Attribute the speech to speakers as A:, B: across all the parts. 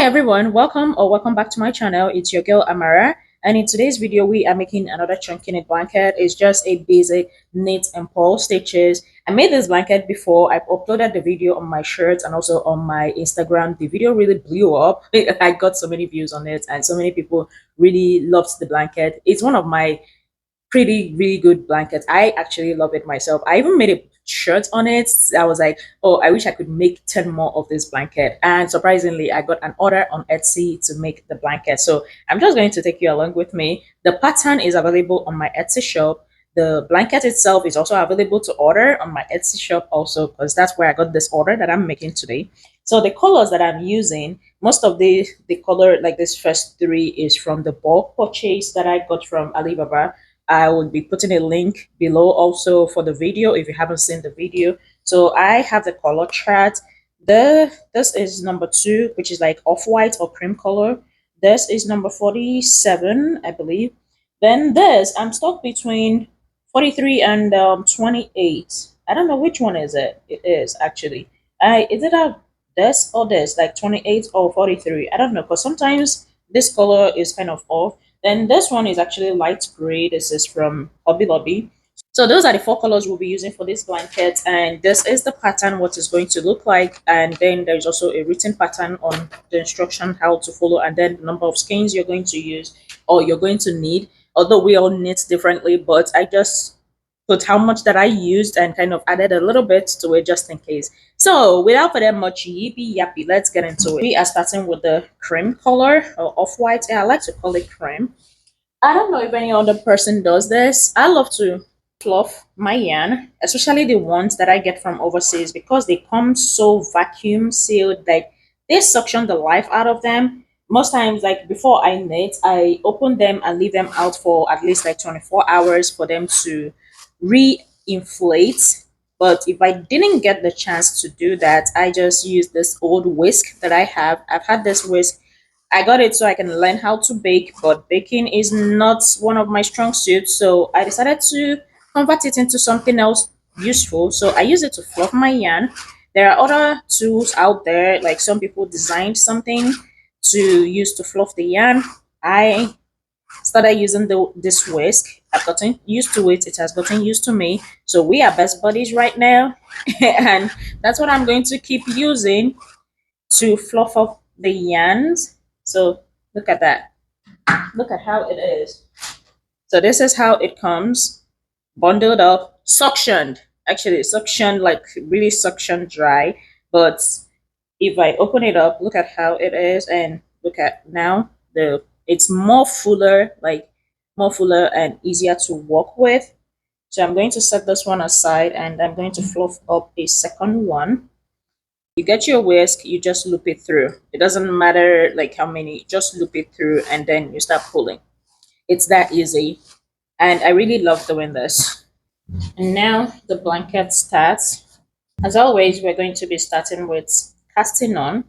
A: everyone, welcome back to my channel. It's your girl Amara, and in today's video we are making another chunky knit blanket. It's just a basic knit and purl stitches. I made this blanket before. I've uploaded the video on my shirt and also on my Instagram. The video really blew up. I got so many views on it and so many people really loved the blanket. It's one of my really good blanket. I actually love it myself. I even made a shirt on it. I was like, oh, I wish I could make 10 more of this blanket. And surprisingly, I got an order on Etsy to make the blanket. So I'm just going to take you along with me. The pattern is available on my Etsy shop. The blanket itself is also available to order on my Etsy shop also, because that's where I got this order that I'm making today. So the colors that I'm using, most of the color, like this first three, is from the bulk purchase that I got from Alibaba. I will be putting a link below also for the video if you haven't seen the video. So I have the color chart. This is number 2, which is like off-white or cream color. This is number 47, I believe. Then this, I'm stuck between 43 and 28. I don't know which one is it. It is actually. Is it a this or this, like 28 or 43? I don't know, because sometimes this color is kind of off. Then this one is actually light gray. This is from Hobby Lobby. So those are the 4 colors we'll be using for this blanket, and this is the pattern, what it's going to look like. And then there's also a written pattern on the instruction how to follow, and then the number of skeins you're going to use or you're going to need. Although we all knit differently, but I just put how much that I used and kind of added a little bit to it just in case. So without further much yippee yappy, let's get into it. We are starting with the cream color or off-white. Yeah, I like to call it cream. I don't know if any other person does this. I love to fluff my yarn, especially the ones that I get from overseas, because they come so vacuum sealed, like they suction the life out of them. Most times, like before I knit, I open them and leave them out for at least like 24 hours for them to re-inflate. But if I didn't get the chance to do that, I just use this old whisk that I have. I've had this whisk. I got it so I can learn how to bake, but baking is not one of my strong suits. So I decided to convert it into something else useful. So I use it to fluff my yarn. There are other tools out there, like some people designed something to use to fluff the yarn. I started using this whisk. I've gotten used to it. It has gotten used to me. So we are best buddies right now. And that's what I'm going to keep using to fluff up the yarns. So look at that. Look at how it is. So this is how it comes, bundled up, suctioned. Actually, suctioned, like really suction dry. But if I open it up, look at how it is, and look at now the it's more fuller, like more fuller and easier to work with. So I'm going to set this one aside, and I'm going to fluff up a second one. You get your whisk, you just loop it through. It doesn't matter like how many, just loop it through and then you start pulling. It's that easy. And I really love doing this. And now the blanket starts. As always, we're going to be starting with casting on.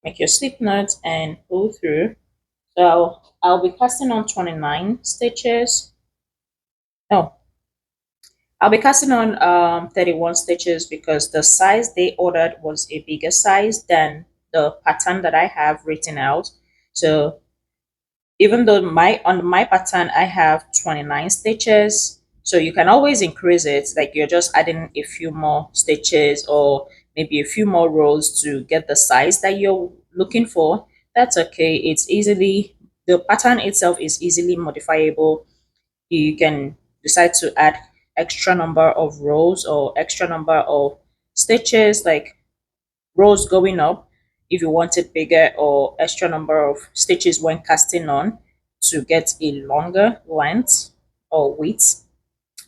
A: Make your slip knot and pull through. So I'll be casting on 29 stitches. No, I'll be casting on 31 stitches because the size they ordered was a bigger size than the pattern that I have written out. So even though on my pattern I have 29 stitches, so you can always increase it, like you're just adding a few more stitches or maybe a few more rows to get the size that you're looking for. That's okay. It's easily, the pattern itself is easily modifiable. You can decide to add extra number of rows or extra number of stitches, like rows going up if you want it bigger, or extra number of stitches when casting on to get a longer length or width.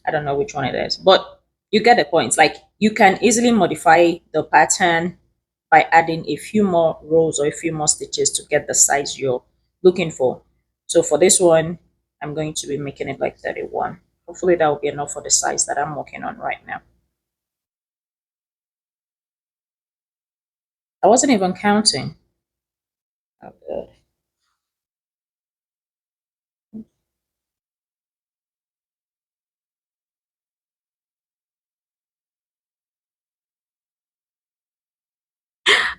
A: I don't know which one it is, but you get the point. Like you can easily modify the pattern by adding a few more rows or a few more stitches to get the size you're looking for. So for this one, I'm going to be making it like 31. Hopefully that will be enough for the size that I'm working on right now. I wasn't even counting. Oh, good.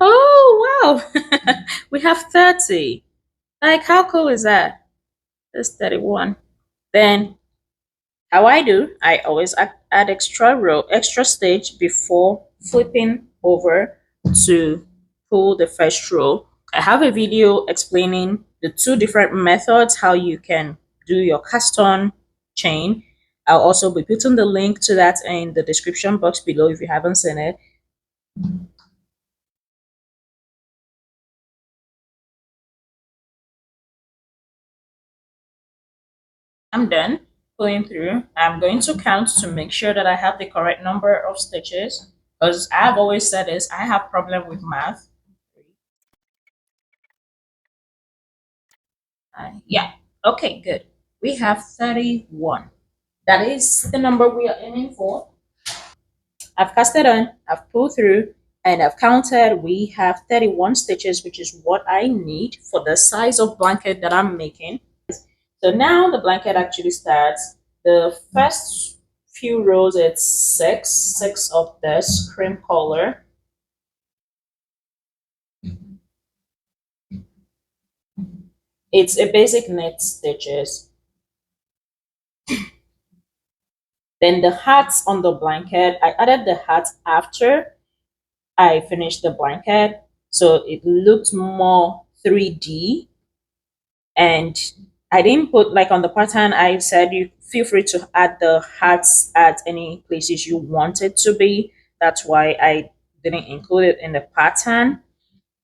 A: Oh Oh, we have 30. Like, how cool is that? That's 31. Then, how I do, I always add extra row, extra stitch before flipping over to pull the first row. I have a video explaining the two different methods how you can do your cast on chain. I'll also be putting the link to that in the description box below if you haven't seen it. I'm done pulling through. I'm going to count to make sure that I have the correct number of stitches because I've always said this, I have problem with math. Yeah, okay, good. We have 31. That is the number we are aiming for. I've casted on, I've pulled through, and I've counted. We have 31 stitches, which is what I need for the size of blanket that I'm making. So now the blanket actually starts. The first few rows, it's six of this cream color. It's a basic knit stitches. Then the hats on the blanket, I added the hat after I finished the blanket, so it looked more 3D. And I didn't put like on the pattern. I said you feel free to add the hats at any places you want it to be. That's why I didn't include it in the pattern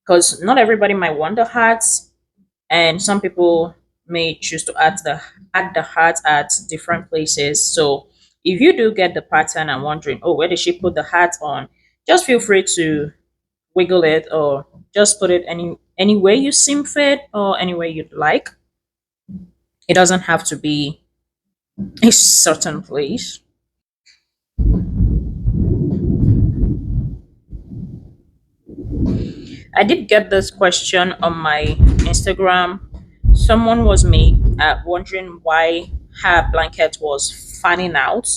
A: because not everybody might want the hats, and some people may choose to add the hat at different places. So if you do get the pattern and wondering, oh, where did she put the hat on? Just feel free to wiggle it or just put it any way you seem fit or any way you'd like. It doesn't have to be a certain place. I did get this question on my Instagram. Someone was wondering why her blanket was fanning out.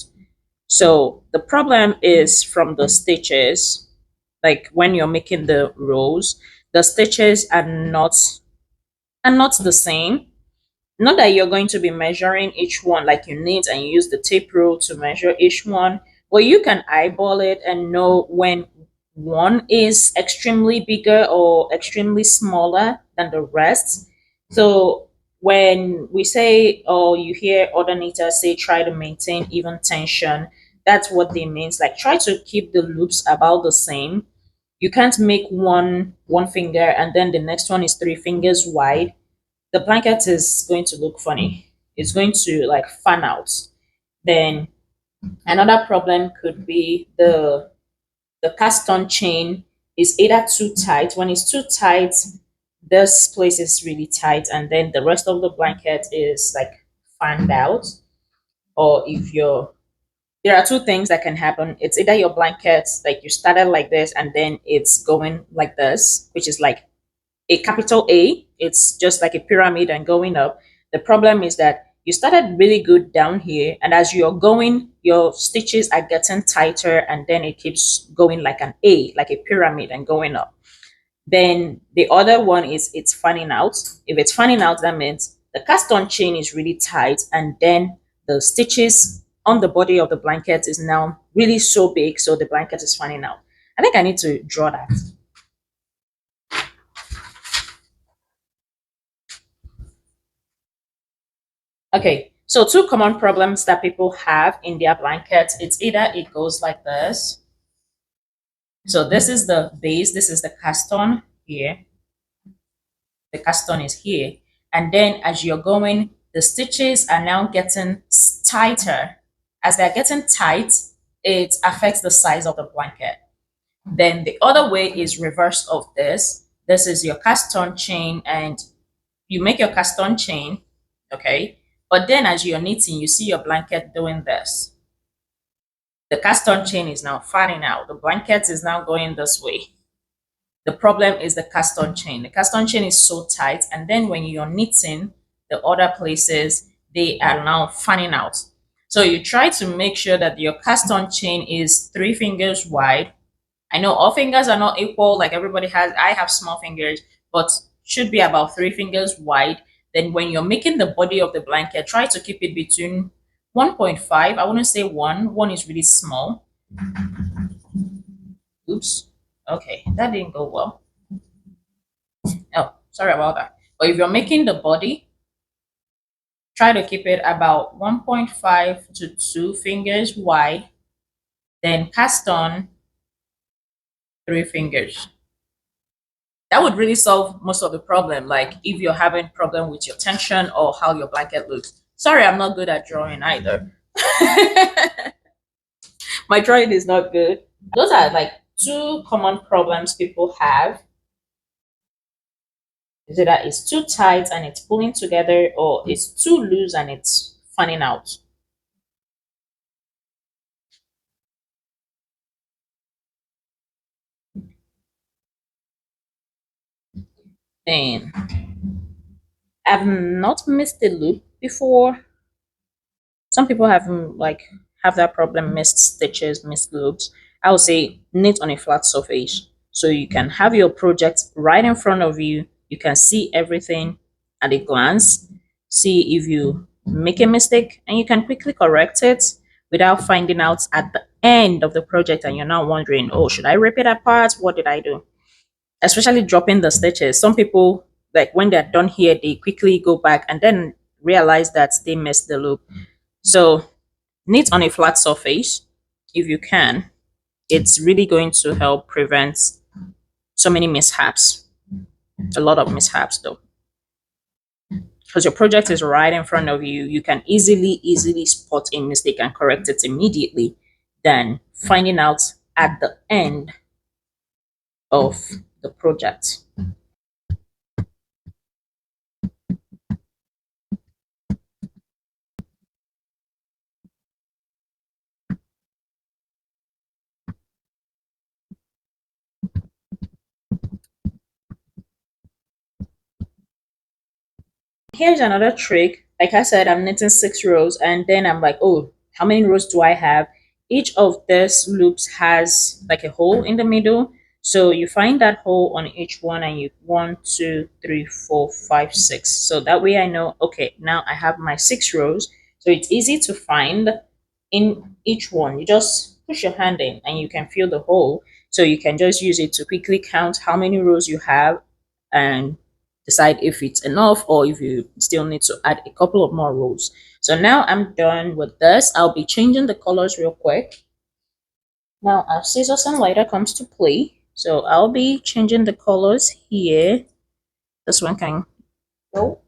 A: So the problem is from the stitches. Like when you're making the rows, the stitches are not the same. Not that you're going to be measuring each one like you need and you use the tape rule to measure each one, but you can eyeball it and know when one is extremely bigger or extremely smaller than the rest. So when we say, or you hear other knitters say, try to maintain even tension, that's what they means. Like try to keep the loops about the same. You can't make one finger and then the next one is 3 fingers wide. The blanket is going to look funny. It's going to like fan out. Then another problem could be the cast on chain is either too tight. When it's too tight, this place is really tight, and then the rest of the blanket is like fanned out. Or if you're there are two things that can happen. It's either your blanket, like you started like this and then it's going like this, which is like a capital A. It's just like a pyramid and going up. The problem is that you started really good down here, and as you're going, your stitches are getting tighter, and then it keeps going like an A, like a pyramid and going up. Then the other one is it's fanning out. If it's fanning out, that means the cast on chain is really tight, and then the stitches on the body of the blanket is now really so big, so the blanket is fanning out. I think I need to draw that. Okay, so two common problems that people have in their blankets, it's either it goes like this. So this is the base, this is the cast on here. The cast on is here. And then as you're going, the stitches are now getting tighter. As they're getting tight, it affects the size of the blanket. Then the other way is reverse of this. This is your cast on chain, and you make your cast on chain, okay? But then as you're knitting, you see your blanket doing this. The cast on chain is now fanning out. The blanket is now going this way. The problem is the cast on chain. The cast on chain is so tight, and then when you're knitting the other places, they are now fanning out. So you try to make sure that your cast on chain is 3 fingers wide, I know all fingers are not equal, like everybody has. I have small fingers, but should be about 3 fingers wide. Then when you're making the body of the blanket, try to keep it between 1.5. I wouldn't say one. One is really small. Oops. Okay, that didn't go well. Oh, sorry about that. But if you're making the body, try to keep it about 1.5 to 2 fingers wide. Then cast on 3 fingers. That would really solve most of the problem. Like if you're having problem with your tension or how your blanket looks. Sorry, I'm not good at drawing either. My drawing is not good. Those are like two common problems people have. Is it that it's too tight and it's pulling together, or it's too loose and it's fanning out? And I've not missed a loop before. Some people have like have that problem, missed stitches, missed loops. I would say knit on a flat surface so you can have your project right in front of you. You can see everything at a glance, see if you make a mistake, and you can quickly correct it without finding out at the end of the project and you're now wondering, oh, should I rip it apart? What did I do? Especially dropping the stitches. Some people, like when they're done here, they quickly go back and then realize that they missed the loop. So knit on a flat surface if you can. It's really going to help prevent so many mishaps, a lot of mishaps though. Because your project is right in front of you, you can easily spot a mistake and correct it immediately than finding out at the end of the project. Here's another trick. Like I said, I'm knitting 6 rows and then I'm like, oh, how many rows do I have? Each of these loops has like a hole in the middle. So you find that hole on each one and you 1, 2, 3, 4, 5, 6. So that way I know, okay, now I have my 6 rows. So it's easy to find in each one. You just push your hand in and you can feel the hole. So you can just use it to quickly count how many rows you have and decide if it's enough or if you still need to add a couple of more rows. So now I'm done with this. I'll be changing the colors real quick. Now our scissors and lighter comes to play. So I'll be changing the colors here. This one can go.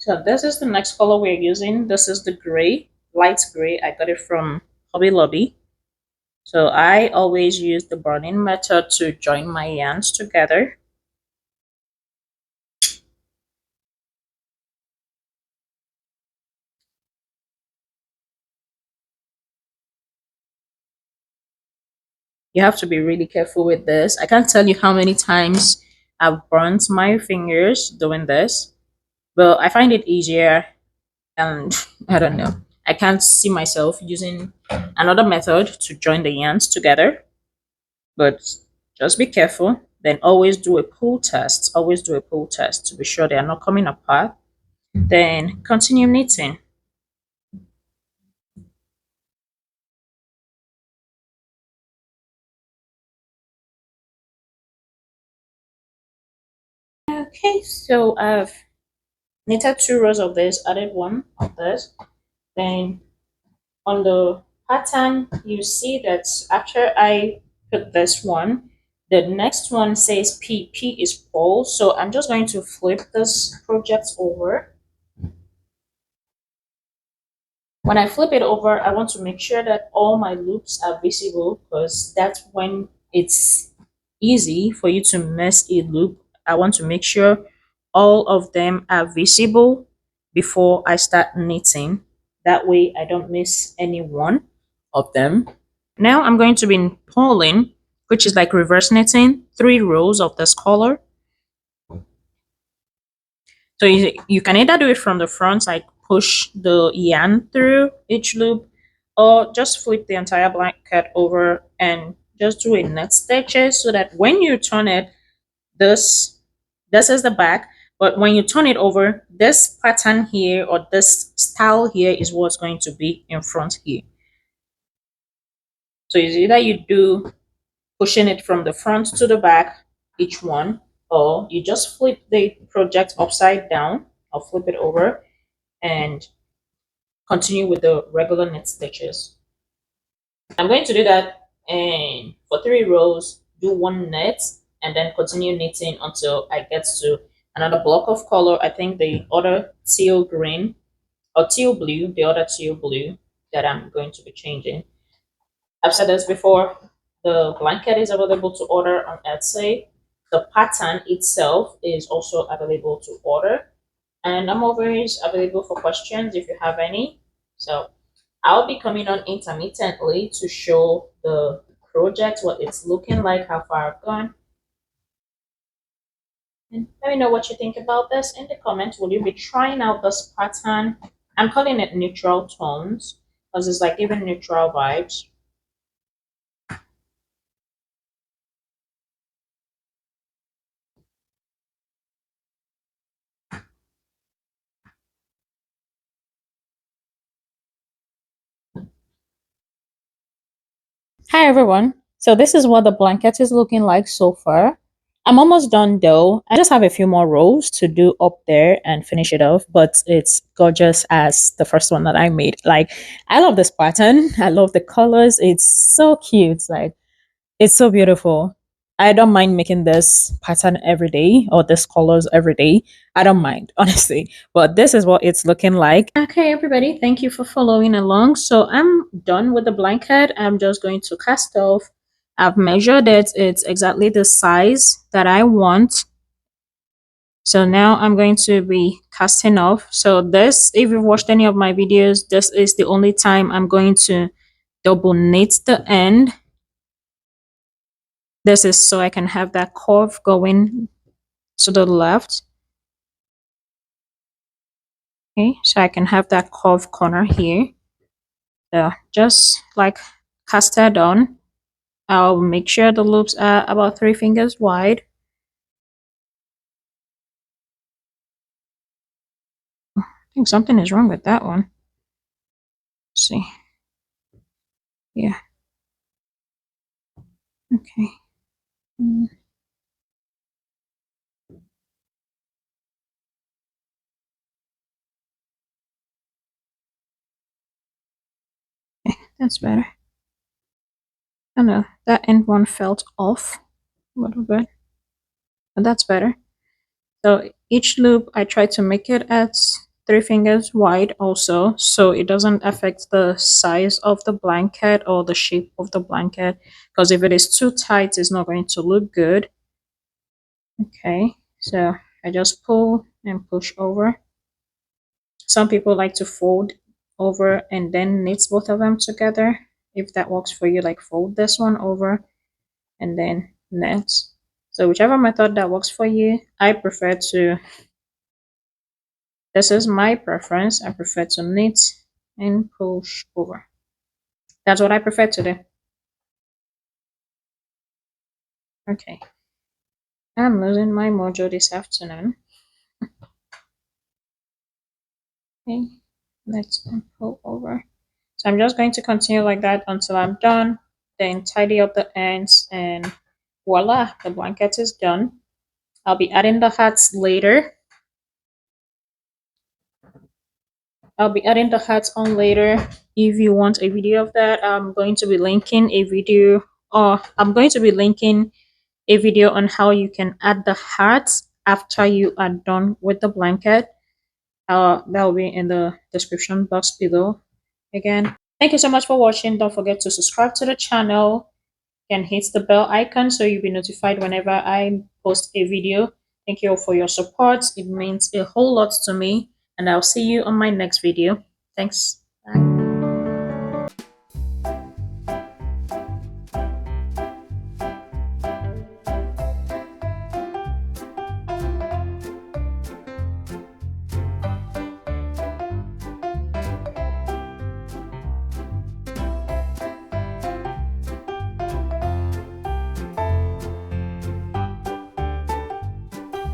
A: So this is the next color we're using. This is the gray, light gray. I got it from Hobby Lobby. So I always use the burning method to join my yarns together. You have to be really careful with this. I can't tell you how many times I've burnt my fingers doing this, but I find it easier and I don't know. I can't see myself using another method to join the yarns together, but just be careful. Then always do a pull test. Always do a pull test to be sure they are not coming apart. Then continue knitting. Okay, so I've knitted 2 rows of this, added one of this. Then on the pattern, you see that after I put this one, the next one says P. P is pole. So I'm just going to flip this project over. When I flip it over, I want to make sure that all my loops are visible because that's when it's easy for you to miss a loop. I want to make sure all of them are visible before I start knitting. That way I don't miss any one of them. Now I'm going to be pulling, which is like reverse knitting, 3 rows of this color. So you can either do it from the front, like push the yarn through each loop, or just flip the entire blanket over and just do a net stitches so that when you turn it, this this is the back, but when you turn it over, this pattern here or this style here is what's going to be in front here. So it's either you do pushing it from the front to the back, each one, or you just flip the project upside down or flip it over and continue with the regular knit stitches. I'm going to do that, and for 3 rows, do one knit and then continue knitting until I get to another block of color. I think the other teal green or teal blue, the other teal blue that I'm going to be changing. I've said this before, the blanket is available to order on Etsy. The pattern itself is also available to order. And I'm always available for questions if you have any. So I'll be coming on intermittently to show the project, what it's looking like, how far I've gone. And let me know what you think about this in the comments. Will you be trying out this pattern? I'm calling it neutral tones because it's like giving neutral vibes. Hi everyone. So this is what the blanket is looking like so far. I'm almost done though. I just have a few more rows to do up there and finish it off, but it's gorgeous as the first one that I made. Like, I love this pattern. I love the colors. It's so cute. Like, it's so beautiful. I don't mind making this pattern every day or this colors every day. I don't mind, honestly. But this is what it's looking like. Okay, everybody, thank you for following along. So I'm done with the blanket. I'm just going to cast off. I've measured it. It's exactly the size that I want. So now I'm going to be casting off. So this, if you've watched any of my videos, this is the only time I'm going to double knit the end. This is so I can have that curve going to the left. Okay, so I can have that curved corner here. So just like cast that on. I'll make sure the loops are about 3 fingers wide. I think something is wrong with that one. Let's see. Yeah. Okay. Okay, that's better. I know that end one felt off a little bit, but that's better. So each loop I try to make it at 3 fingers wide also, so it doesn't affect the size of the blanket or the shape of the blanket, because if it is too tight, it's not going to look good. Okay, so I just pull and push over. Some people like to fold over and then knit both of them together. If that works for you, like fold this one over and then knit. So whichever method that works for you, I prefer to, this is my preference, I prefer to knit and push over. That's what I prefer to do. Okay, I'm losing my mojo this afternoon. Okay, let's pull over. So I'm just going to continue like that until I'm done, then tidy up the ends, and voila, the blanket is done. I'll be adding the hats later. I'll be adding the hats on later. If you want a video of that, I'm going to be linking a video, or I'm going to be linking a video on how you can add the hats after you are done with the blanket. That will be in the description box below. Again, thank you so much for watching. Don't forget to subscribe to the channel and hit the bell icon so you'll be notified whenever I post a video. Thank you all for your support. It means a whole lot to me, and I'll see you on my next video. Thanks.